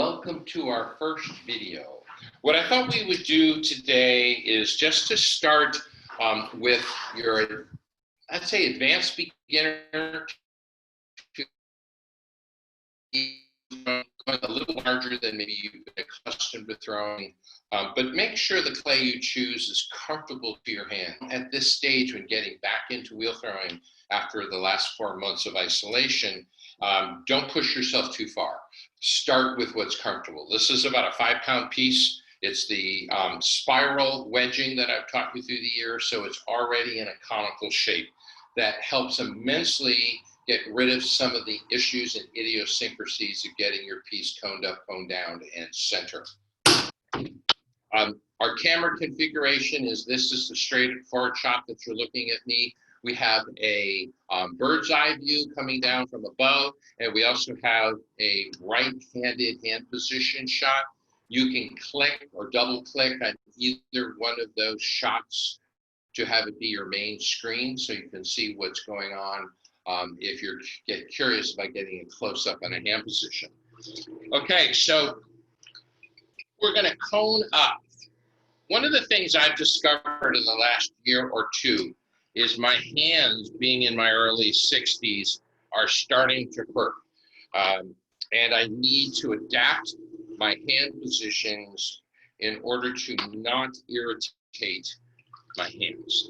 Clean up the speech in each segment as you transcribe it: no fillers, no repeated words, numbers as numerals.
Welcome to our first video. What I thought we would do today is just to start with your, I'd say, advanced beginner to going a little larger than maybe you've been accustomed to throwing, but make sure the clay you choose is comfortable to your hand. At this stage, when getting back into wheel throwing after the last 4 months of isolation, don't push yourself too far. Start with what's comfortable. This is about a 5-pound piece. It's the spiral wedging that I've taught you through the years, so it's already in a conical shape. That helps immensely get rid of some of the issues and idiosyncrasies of getting your piece coned up, coned down, and center. Our camera configuration is this is the straightforward shot that you're looking at me. We have a bird's eye view coming down from above, and we also have a right-handed hand position shot. You can click or double click on either one of those shots to have it be your main screen so you can see what's going on if you get curious about getting a close-up on a hand position. Okay, so we're gonna cone up. One of the things I've discovered in the last year or two is my hands, being in my early 60s, are starting to hurt. And I need to adapt my hand positions in order to not irritate my hands.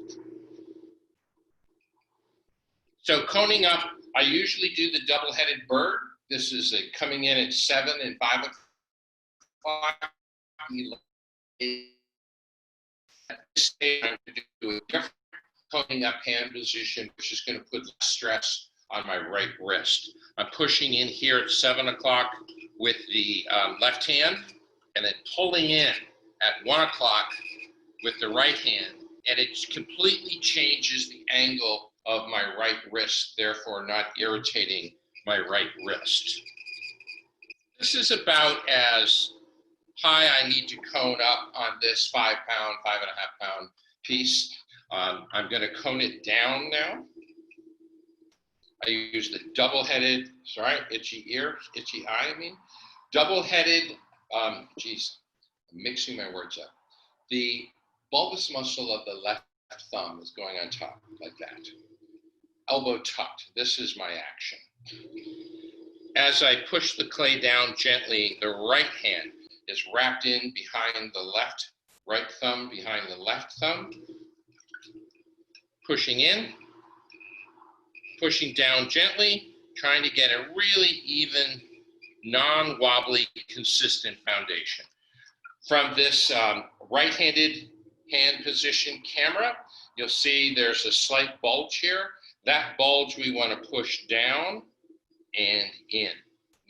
So coning up, I usually do the double-headed bird. This is coming in at 7 and 5 o'clock. At this stage, I'm going to do a different coning up hand position, which is going to put stress on my right wrist. I'm pushing in here at 7 o'clock with the left hand, and then pulling in at 1 o'clock with the right hand, and it completely changes the angle of my right wrist, therefore not irritating my right wrist. This is about as high I need to cone up on this 5-pound, 5.5-pound piece. I'm going to cone it down now. I use the double-headed, sorry, itchy ear, itchy eye, I mean. Double-headed, geez, I'm mixing my words up. The bulbous muscle of the left thumb is going on top, like that. Elbow tucked, this is my action. As I push the clay down gently, the right hand is wrapped in behind the left, right thumb behind the left thumb. Pushing in, pushing down gently, trying to get a really even, non-wobbly, consistent foundation. From this right-handed hand position camera, you'll see there's a slight bulge here. That bulge we want to push down and in.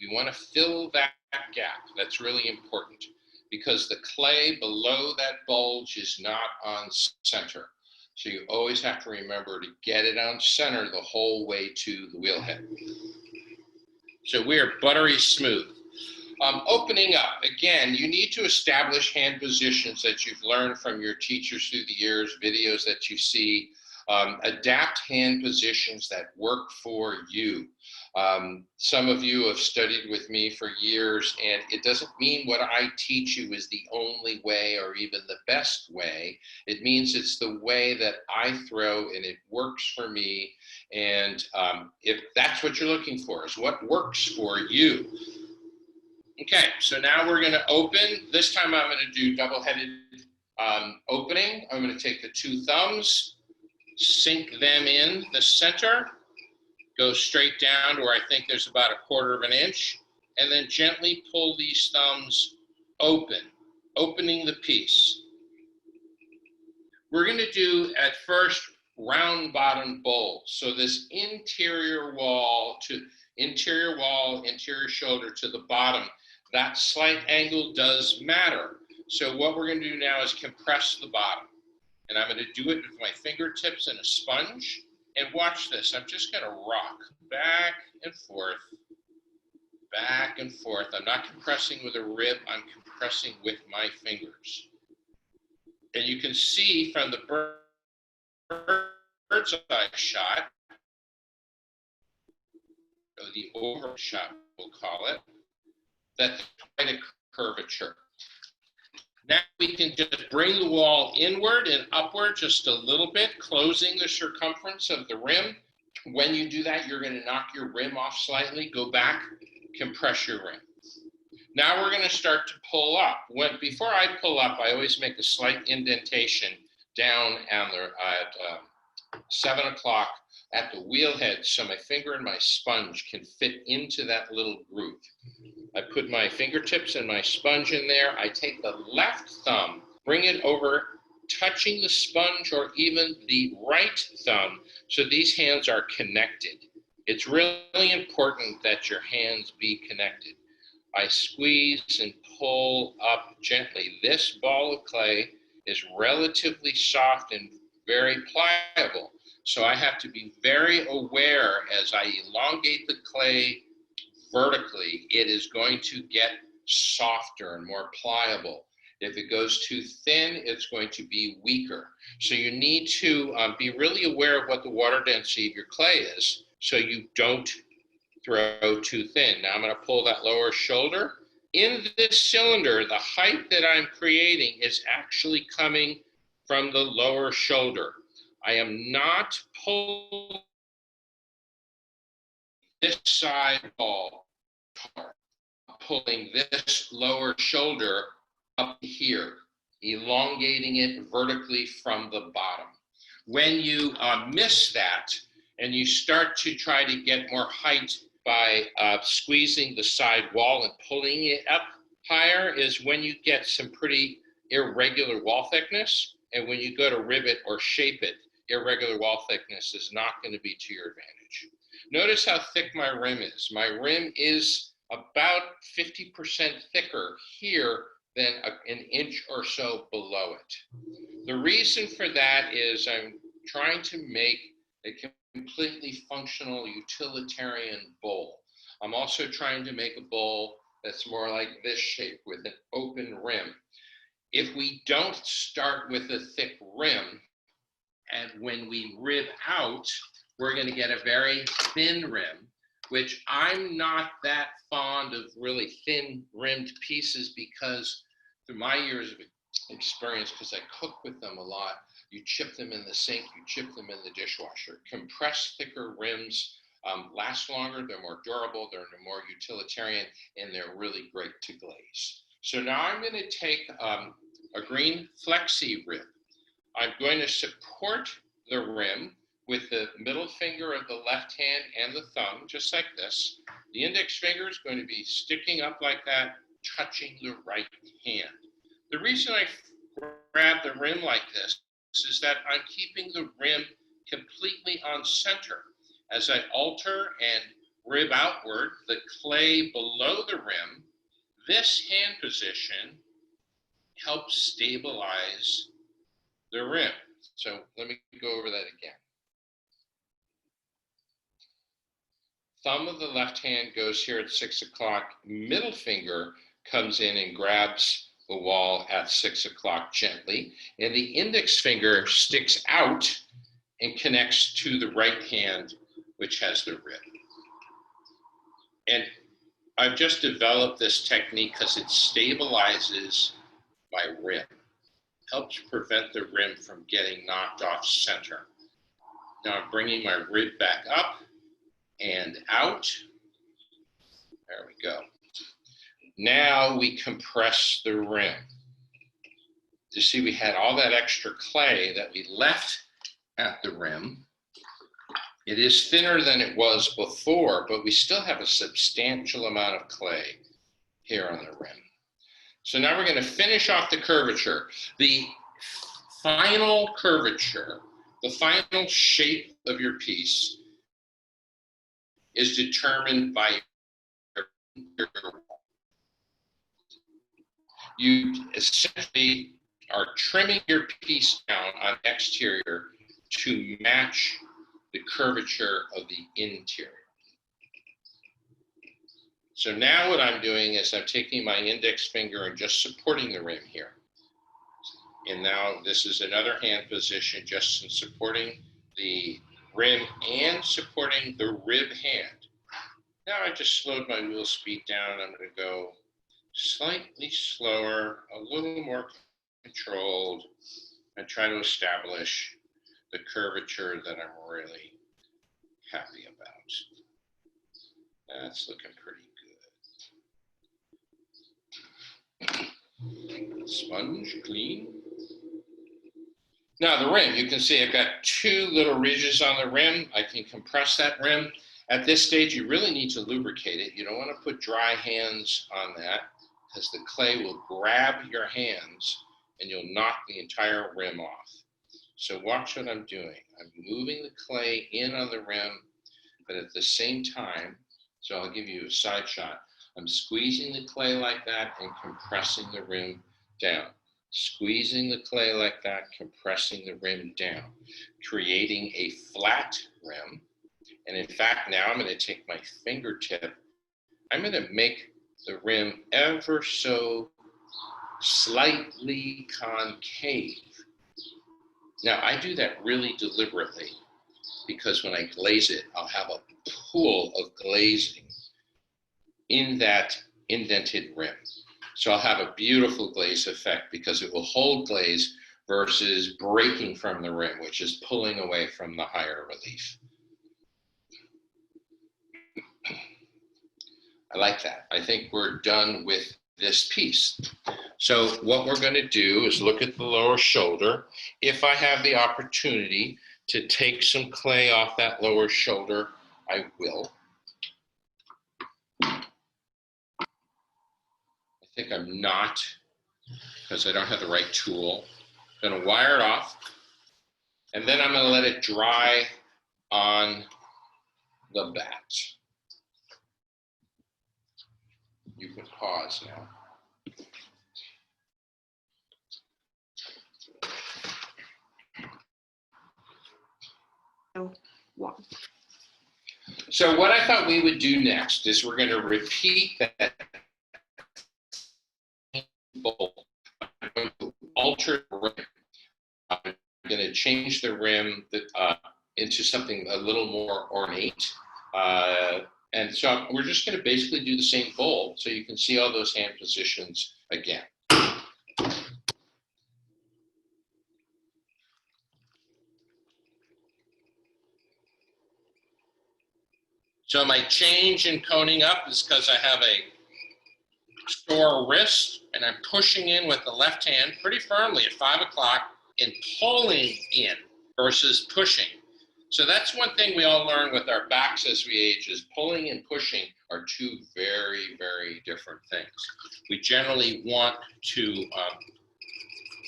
We want to fill that gap. That's really important because the clay below that bulge is not on center. So you always have to remember to get it on center the whole way to the wheel head. So we are buttery smooth. Opening up, again, you need to establish hand positions that you've learned from your teachers through the years, videos that you see. Adapt hand positions that work for you. Some of you have studied with me for years, and it doesn't mean what I teach you is the only way or even the best way. It means it's the way that I throw and it works for me. And if that's what you're looking for, is what works for you. Okay, so now we're going to open. This time I'm going to do double-headed opening. I'm going to take the 2 thumbs, sink them in the center, go straight down to where I think there's about 1/4 inch, and then gently pull these thumbs open, opening the piece. We're going to do at first round bottom bowl. So this interior wall, interior shoulder to the bottom, that slight angle does matter. So what we're going to do now is compress the bottom. And I'm going to do it with my fingertips and a sponge. And watch this. I'm just going to rock back and forth, back and forth. I'm not compressing with a rib. I'm compressing with my fingers. And you can see from the bird's eye shot, or the over shot, we'll call it, that quite a curvature. Now we can just bring the wall inward and upward just a little bit, closing the circumference of the rim. When you do that, you're going to knock your rim off slightly, go back, compress your rim. Now we're going to start to pull up. Before I pull up, I always make a slight indentation down at 7 o'clock at the wheel head so my finger and my sponge can fit into that little groove. I put my fingertips and my sponge in there. I take the left thumb, bring it over, touching the sponge or even the right thumb, so these hands are connected. It's really important that your hands be connected. I squeeze and pull up gently. This ball of clay is relatively soft and very pliable, so I have to be very aware as I elongate the clay vertically, it is going to get softer and more pliable. If it goes too thin, it's going to be weaker. So you need to be really aware of what the water density of your clay is so you don't throw too thin. Now I'm going to pull that lower shoulder. In this cylinder, the height that I'm creating is actually coming from the lower shoulder. I am not pulling this side wall, pulling this lower shoulder up here, elongating it vertically from the bottom. When you miss that and you start to try to get more height by squeezing the side wall and pulling it up higher is when you get some pretty irregular wall thickness. And when you go to rivet or shape it, irregular wall thickness is not going to be to your advantage. Notice how thick my rim is. My rim is about 50% thicker here than an inch or so below it. The reason for that is I'm trying to make a completely functional utilitarian bowl. I'm also trying to make a bowl that's more like this shape with an open rim. If we don't start with a thick rim, and when we rib out, we're going to get a very thin rim, which I'm not that fond of really thin rimmed pieces because through my years of experience, because I cook with them a lot, you chip them in the sink, you chip them in the dishwasher. Compressed thicker rims last longer, they're more durable, they're more utilitarian, and they're really great to glaze. So now I'm going to take a green flexi rib. I'm going to support the rim with the middle finger of the left hand and the thumb, just like this. The index finger is going to be sticking up like that, touching the right hand. The reason I grab the rim like this is that I'm keeping the rim completely on center. As I alter and rib outward the clay below the rim, this hand position helps stabilize the rim. So let me go over that again. Thumb of the left hand goes here at 6 o'clock. Middle finger comes in and grabs the wall at 6 o'clock gently. And the index finger sticks out and connects to the right hand, which has the rib. And I've just developed this technique because it stabilizes my rim. Helps prevent the rim from getting knocked off center. Now I'm bringing my rib back up and out. There we go. Now we compress the rim. You see, we had all that extra clay that we left at the rim. It is thinner than it was before, but we still have a substantial amount of clay here on the rim. So now we're going to finish off the curvature. The final curvature, the final shape of your piece is determined by your wall. You essentially are trimming your piece down on exterior to match the curvature of the interior. So now what I'm doing is I'm taking my index finger and just supporting the rim here. And now this is another hand position, just in supporting the rim and supporting the rib hand. Now I just slowed my wheel speed down. I'm going to go slightly slower, a little more controlled, and try to establish the curvature that I'm really happy about. That's looking pretty good. Sponge, clean. Now the rim, you can see I've got two little ridges on the rim. I can compress that rim. At this stage, you really need to lubricate it. You don't want to put dry hands on that because the clay will grab your hands and you'll knock the entire rim off. So watch what I'm doing. I'm moving the clay in on the rim, but at the same time, so I'll give you a side shot. I'm squeezing the clay like that and compressing the rim down. Squeezing the clay like that, compressing the rim down, creating a flat rim. And in fact, now I'm going to take my fingertip. I'm going to make the rim ever so slightly concave. Now, I do that really deliberately because when I glaze it, I'll have a pool of glazing in that indented rim. So I'll have a beautiful glaze effect because it will hold glaze versus breaking from the rim, which is pulling away from the higher relief. I like that. I think we're done with this piece. So what we're going to do is look at the lower shoulder. If I have the opportunity to take some clay off that lower shoulder, I will. I think I'm not, because I don't have the right tool. I'm going to wire it off, and then I'm going to let it dry on the bat. You can pause now. So what I thought we would do next is we're going to repeat that bowl. I'm going to alter the rim. I'm going to change the rim into something a little more ornate. And so we're just going to basically do the same bowl so you can see all those hand positions again. So my change in coning up is because I have a sore wrist and I'm pushing in with the left hand pretty firmly at 5 o'clock and pulling in versus pushing. So that's one thing we all learn with our backs as we age is pulling and pushing are two very, very different things. We generally want to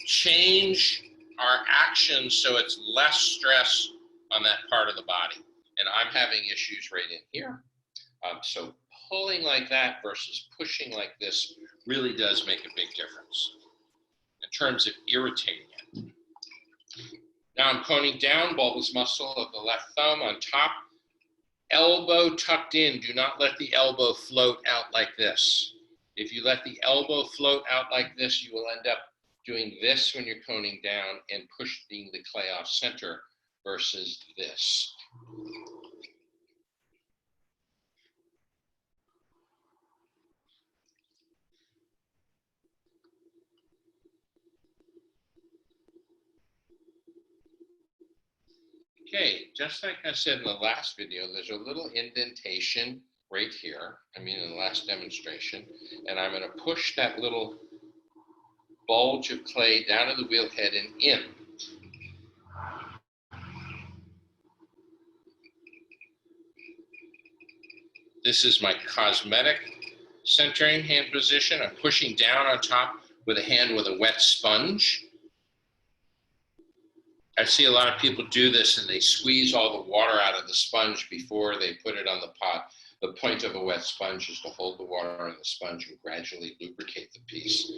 change our actions so it's less stress on that part of the body. And I'm having issues right in here. So pulling like that versus pushing like this really does make a big difference in terms of irritating it. Now I'm coning down, bulbous muscle of the left thumb on top, elbow tucked in. Do not let the elbow float out like this. If you let the elbow float out like this, you will end up doing this when you're coning down and pushing the clay off center versus this. Okay, just like I said in the last video, there's a little indentation right here, in the last demonstration, and I'm going to push that little bulge of clay down to the wheel head and in. This is my cosmetic centering hand position. I'm pushing down on top with a hand with a wet sponge. I see a lot of people do this and they squeeze all the water out of the sponge before they put it on the pot. The point of a wet sponge is to hold the water in the sponge and gradually lubricate the piece.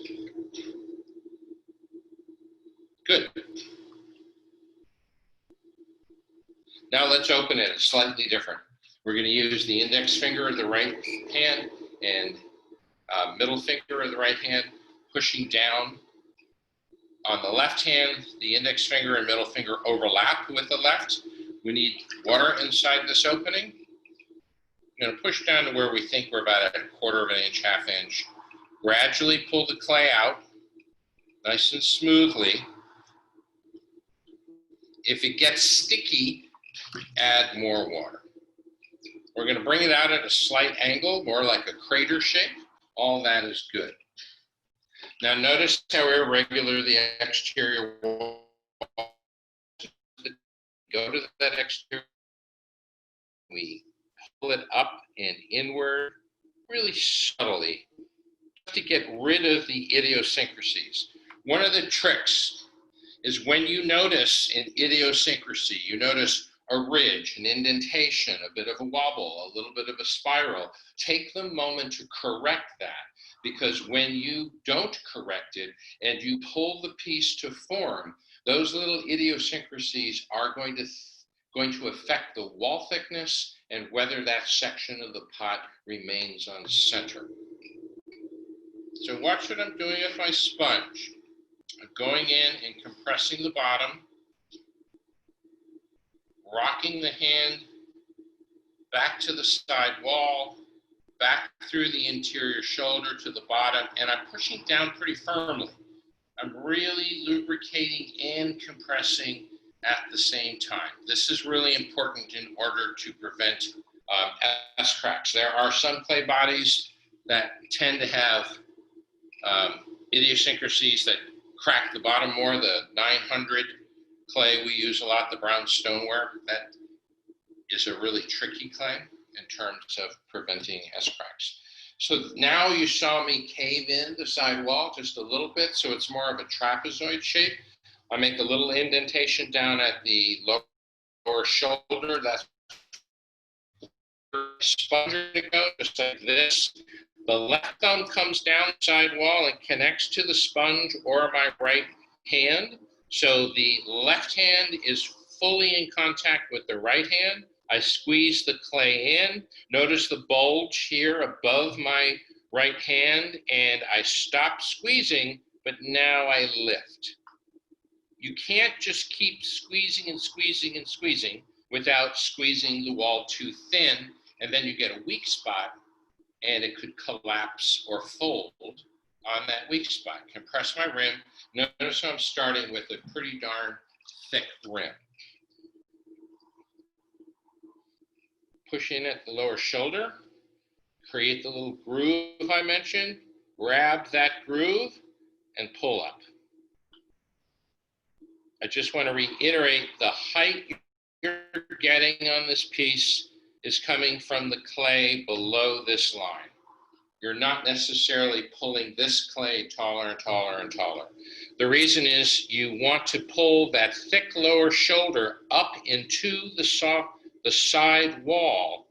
Good. Now let's open it. It's slightly different. We're going to use the index finger of the right hand and middle finger of the right hand, pushing down. On the left hand, the index finger and middle finger overlap with the left. We need water inside this opening. I'm going to push down to where we think we're about a 1/4 of an inch, 1/2 inch Gradually pull the clay out, nice and smoothly. If it gets sticky, add more water. We're going to bring it out at a slight angle, more like a crater shape. All that is good. Now notice how irregular the exterior wall is. Go to that exterior, we pull it up and inward really subtly to get rid of the idiosyncrasies. One of the tricks is when you notice an idiosyncrasy, you notice a ridge, an indentation, a bit of a wobble, a little bit of a spiral, take the moment to correct that, because when you don't correct it and you pull the piece to form, those little idiosyncrasies are going to affect the wall thickness and whether that section of the pot remains on center. So watch what I'm doing with my sponge. I'm going in and compressing the bottom, rocking the hand back to the side wall, back through the interior shoulder to the bottom, and I'm pushing down pretty firmly. I'm really lubricating and compressing at the same time. This is really important in order to prevent S-cracks. There are some clay bodies that tend to have idiosyncrasies that crack the bottom more. The 900 clay we use a lot, the brown stoneware, that is a really tricky clay in terms of preventing S-cracks. So now you saw me cave in the side wall just a little bit, so it's more of a trapezoid shape. I make a little indentation down at the lower shoulder. That's sponge to go, just like this. The left thumb comes down the side wall and connects to the sponge or my right hand. So the left hand is fully in contact with the right hand. I squeeze the clay in. Notice the bulge here above my right hand, and I stop squeezing, but now I lift. You can't just keep squeezing and squeezing and squeezing without squeezing the wall too thin, and then you get a weak spot, and it could collapse or fold on that weak spot. Compress my rim. Notice I'm starting with a pretty darn thick rim. Push in at the lower shoulder, create the little groove I mentioned, grab that groove and pull up. I just want to reiterate, the height you're getting on this piece is coming from the clay below this line. You're not necessarily pulling this clay taller and taller and taller. The reason is you want to pull that thick lower shoulder up into the side wall,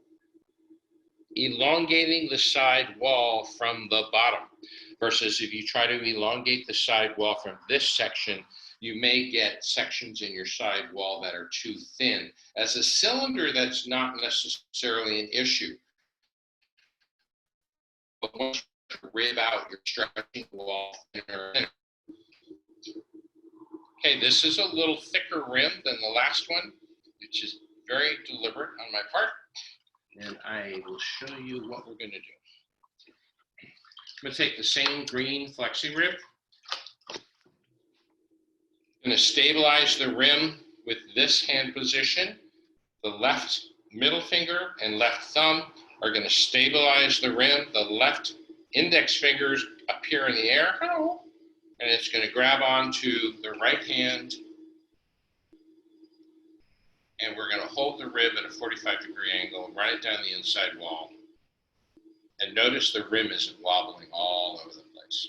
elongating the side wall from the bottom, versus if you try to elongate the side wall from this section, you may get sections in your side wall that are too thin. As a cylinder, that's not necessarily an issue. But once you rib out, you're stretching the wall thinner and thinner. Okay, this is a little thicker rim than the last one, which is very deliberate on my part. And I will show you what we're going to do. I'm going to take the same green flexi rib. I'm going to stabilize the rim with this hand position. The left middle finger and left thumb are going to stabilize the rim. The left index fingers up here in the air, and it's going to grab onto the right hand, and we're going to hold the rib at a 45-degree angle, run it down the inside wall. And notice the rim isn't wobbling all over the place.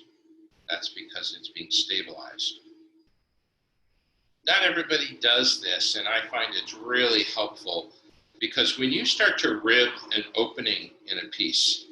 That's because it's being stabilized. Not everybody does this, and I find it's really helpful, because when you start to rib an opening in a piece,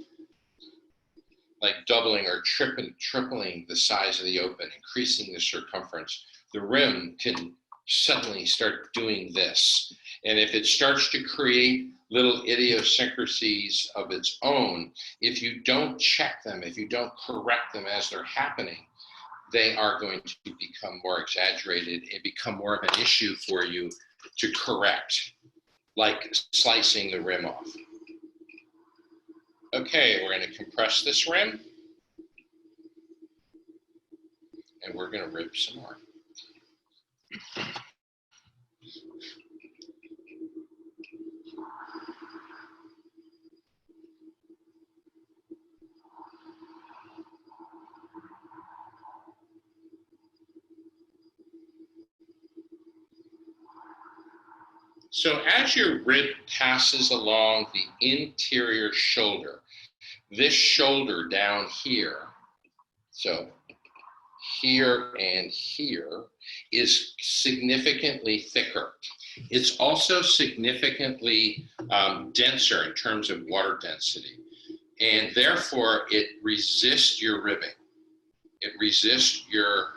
like doubling or tripling the size of the open, increasing the circumference, the rim can suddenly start doing this. And if it starts to create little idiosyncrasies of its own, if you don't check them, if you don't correct them as they're happening, they are going to become more exaggerated and become more of an issue for you to correct, like slicing the rim off. Okay, we're going to compress this rim. and we're going to rib some more. So as your rib passes along the interior shoulder, this shoulder down here, so here and here, is significantly thicker. It's also significantly denser in terms of water density, and therefore it resists your ribbing. It resists your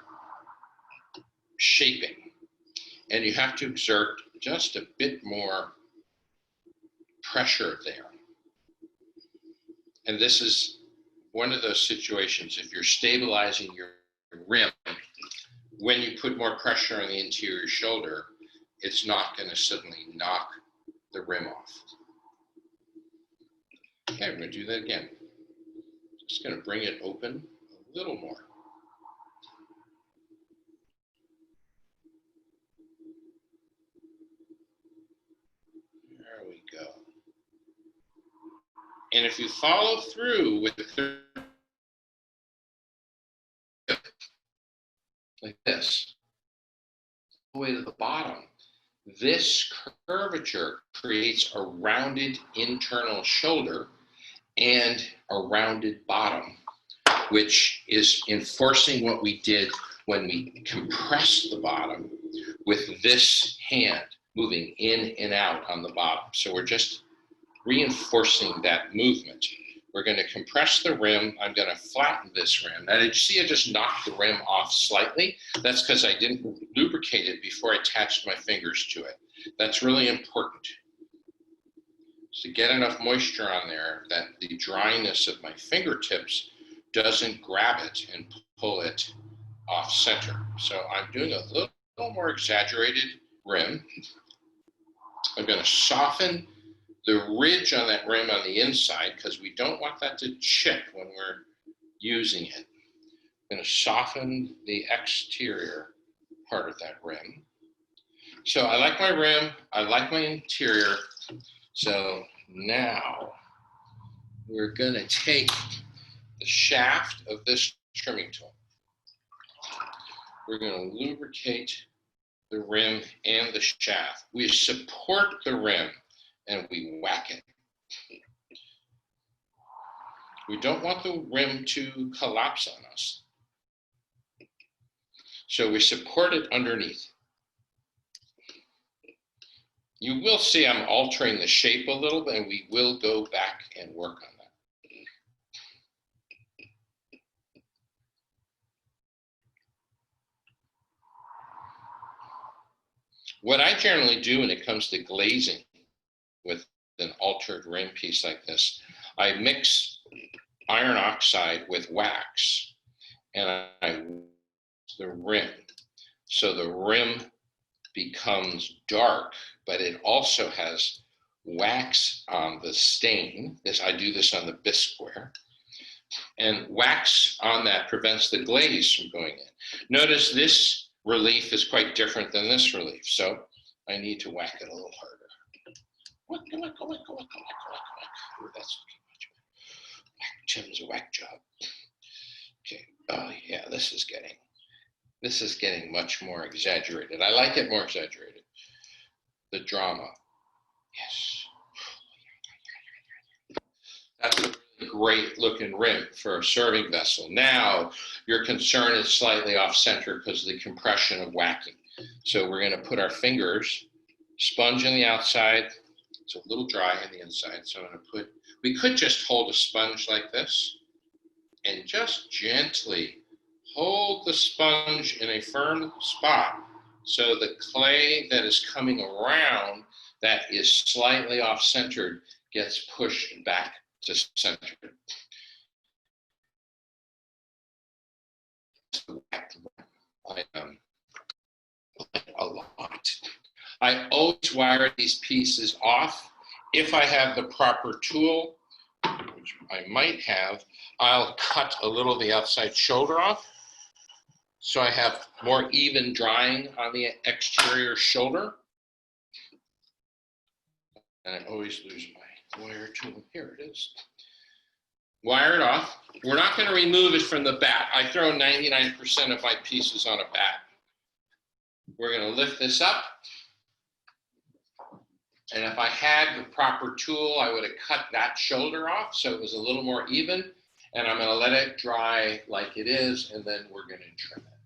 shaping, and you have to exert just a bit more pressure there. And this is one of those situations, if you're stabilizing your rim, when you put more pressure on the interior shoulder, it's not going to suddenly knock the rim off. Okay, we're going to do that again. Just going to bring it open a little more. There we go. And if you follow through with the like this, all the way to the bottom, this curvature creates a rounded internal shoulder and a rounded bottom, which is enforcing what we did when we compressed the bottom with this hand moving in and out on the bottom. So we're just reinforcing that movement. We're going to compress the rim. I'm going to flatten this rim. Now, did you see I just knocked the rim off slightly? That's because I didn't lubricate it before I attached my fingers to it. That's really important. To get enough moisture on there that the dryness of my fingertips doesn't grab it and pull it off center. So I'm doing a little more exaggerated rim. I'm going to soften the ridge on that rim on the inside because we don't want that to chip when we're using it. I'm going to soften the exterior part of that rim. So I like my rim, I like my interior. So now we're going to take the shaft of this trimming tool. We're going to lubricate the rim and the shaft. We support the rim and we whack it. We don't want the rim to collapse on us. So we support it underneath. You will see I'm altering the shape a little bit, and we will go back and work on that. What I generally do when it comes to glazing with an altered rim piece like this, I mix iron oxide with wax, and I the rim. So the rim becomes dark, but it also has wax on the stain. I do this on the bisqueware. And wax on that prevents the glaze from going in. Notice this relief is quite different than this relief, so I need to whack it a little harder. Whack. Oh, that's looking much better. Whack, Jim's a whack job. Okay, oh yeah, this is getting much more exaggerated. I like it more exaggerated. The drama, yes. That's a really great looking rim for a serving vessel. Now, your concern is slightly off center because of the compression of whacking. So we're gonna put our fingers, sponge on the outside. It's a little dry on the inside. So I'm gonna we could just hold a sponge like this and just gently hold the sponge in a firm spot so the clay that is coming around that is slightly off-centered gets pushed back to center. I a lot. I always wire these pieces off. If I have the proper tool, which I might have, I'll cut a little of the outside shoulder off. so I have more even drying on the exterior shoulder. And I always lose my wire tool. Here it is. Wire it off. We're not going to remove it from the bat. I throw 99% of my pieces on a bat. We're going to lift this up. And if I had the proper tool, I would have cut that shoulder off so it was a little more even. And I'm going to let it dry like it is, and then we're going to trim it.